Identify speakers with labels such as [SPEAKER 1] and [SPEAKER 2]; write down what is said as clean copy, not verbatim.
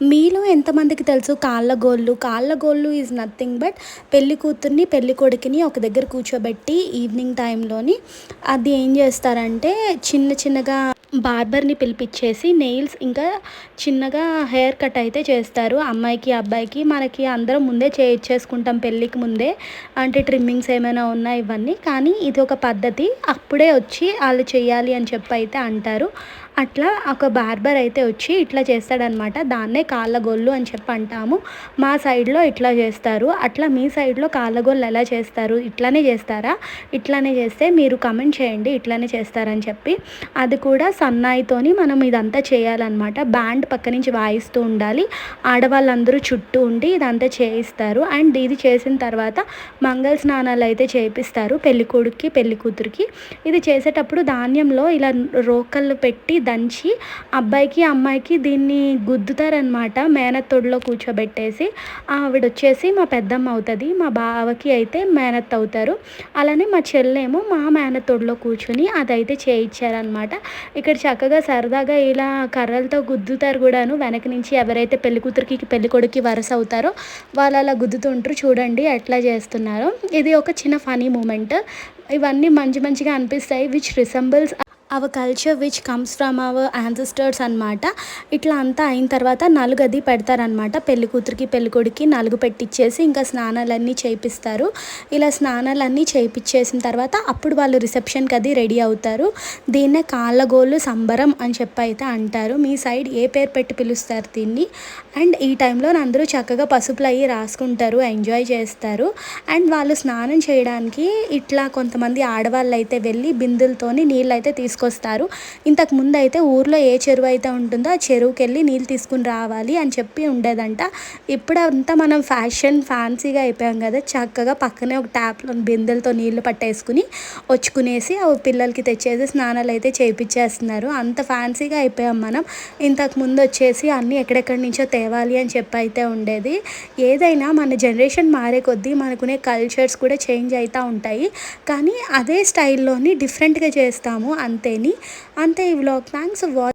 [SPEAKER 1] మీలో ఎంతమందికి తెలుసు కాళ్ళగోళ్ళు? కాళ్ళగోళ్ళు ఈజ్ నథింగ్ బట్ పెళ్లి కూతుర్ని, పెళ్లి కొడుకుని ఒక దగ్గర కూర్చోబెట్టి ఈవినింగ్ టైంలోని అది ఏం చేస్తారంటే చిన్న చిన్నగా బార్బర్‌ని పిలిపిచ్చేసి నెయిల్స్ ఇంకా చిన్నగా హెయిర్ కట్ అయితే చేస్తారు. అమ్మాయికి, అబ్బాయికి. మనకి అందరం ముందే చేయించేసుకుంటాం పెళ్ళికి ముందే. అంటే ట్రిమ్మింగ్స్ ఏమైనా ఉన్నా ఇవన్నీ. కానీ ఇది ఒక పద్ధతి. అప్పుడే వచ్చి ఆళ్ళు చెయ్యాలి అని చెప్పైతే అంటారు. అట్లా ఒక బార్బర్ అయితే వచ్చి ఇట్లా చేస్తాడనమాట. దాన్నే కాళ్ళగోళ్ళు అని చెప్పి అంటాము. మా సైడ్‌లో ఇట్లా చేస్తారు. అట్లా మీ సైడ్‌లో కాళ్ళగోళ్ళు ఎలా చేస్తారు? ఇట్లానే చేస్తారా? ఇట్లానే చేస్తే మీరు కామెంట్ చేయండి. ఇట్లానే చేస్తారని చెప్పి. అది కూడా సన్నాయితోని మనం ఇదంతా చేయాలనమాట. బ్యాండ్ పక్క నుంచి వాయిస్తూ ఉండాలి. ఆడవాళ్ళందరూ చుట్టూ ఉండి ఇదంతా చేయిస్తారు. అండ్ ఇది చేసిన తర్వాత మంగళ స్నానాలైతే చేపిస్తారు పెళ్ళికొడుక్కి, పెళ్ళికూతురికి. ఇది చేసేటప్పుడు ధాన్యంలో ఇలా రోకళ్ళు పెట్టి దంచి అబ్బాయికి, అమ్మాయికి దీన్ని గుద్దుతారనమాట. మేనత్తొడిలో కూర్చోబెట్టేసి. ఆవిడొచ్చేసి మా పెద్దమ్మ అవుతది. మా బావకి అయితే మేనత్త అవుతారు. అలానే మా చెల్లేమో మా మేనత్తొడిలో కూర్చొని అదైతే చేయిచ్చారనమాట. ఇక్కడ చక్కగా సరదాగా ఇలా కర్రలతో గుద్దుతారు గూడాను. వెనక నుంచి ఎవరైతే పెళ్ళికూతురికి, పెళ్ళికొడుక్కి వరస అవుతారో వాళ్ళు అలా గుద్దుతుంటారు. చూడండి ఎట్లా చేస్తున్నారో. ఇది ఒక చిన్న ఫనీ మూమెంట్. ఇవన్నీ మంచి మంచిగా అనిపిస్తాయి. Which resembles our culture which comes from our ancestors అనమాట. ఇట్లా అంతా అయిన తర్వాత నలుగది పెడతారనమాట. పెళ్ళికూతురికి, పెళ్ళికొడుక్కి నలుగు పెట్టిచ్చేసి ఇంకా స్నానాలన్నీ చేపిస్తారు. ఇలా స్నానాలన్నీ చేపిచ్చేసిన తర్వాత అప్పుడు వాళ్ళు రిసెప్షన్‌కి అది రెడీ అవుతారు. దీన్నే కాళ్ళగోళ్ళు సంబరం అని చెప్పైతే అంటారు. మీ సైడ్ ఏ పేరు పెట్టి పిలుస్తారు దీన్ని? అండ్ ఈ టైంలో అందరూ చక్కగా పసుపులయ్యి రాసుకుంటారు. ఎంజాయ్ చేస్తారు. అండ్ వాళ్ళు స్నానం చేయడానికి ఇట్లా కొంతమంది ఆడవాళ్ళైతే వెళ్ళి బిందెలతోని నీళ్ళైతే తీసుకొస్తారు. ఇంతకు ముందైతే ఊర్లో ఏ చెరువు అయితే ఉంటుందో ఆ చెరువుకెళ్ళి నీళ్ళు తీసుకొని రావాలి అని చెప్పి ఉండేదంట. ఇప్పుడంతా మనం ఫ్యాన్సీగా అయిపోయాం కదా! చక్కగా పక్కనే ఒక ట్యాప్‌లో బిందెలతో నీళ్లు పట్టేసుకొని వచ్చుకునేసి అవి పిల్లలకి తెచ్చేసి స్నానాలైతే చేపిచ్చేస్తున్నారు. అంత ఫ్యాన్సీగా అయిపోయాం మనం. ఇంతకు ముందు వచ్చేసి అన్నీ ఎక్కడెక్కడి నుంచో తేవాలి అని చెప్పి అయితే ఉండేది. ఏదైనా మన జనరేషన్ మారే కొద్దీ మనకునే కల్చర్స్ కూడా చేంజ్ అయితా ఉంటాయి. కానీ అదే స్టైల్‌లోని డిఫరెంట్‌గా చేస్తాము అంతేని. అంతే ఈ వ్లాగ్. Thanks for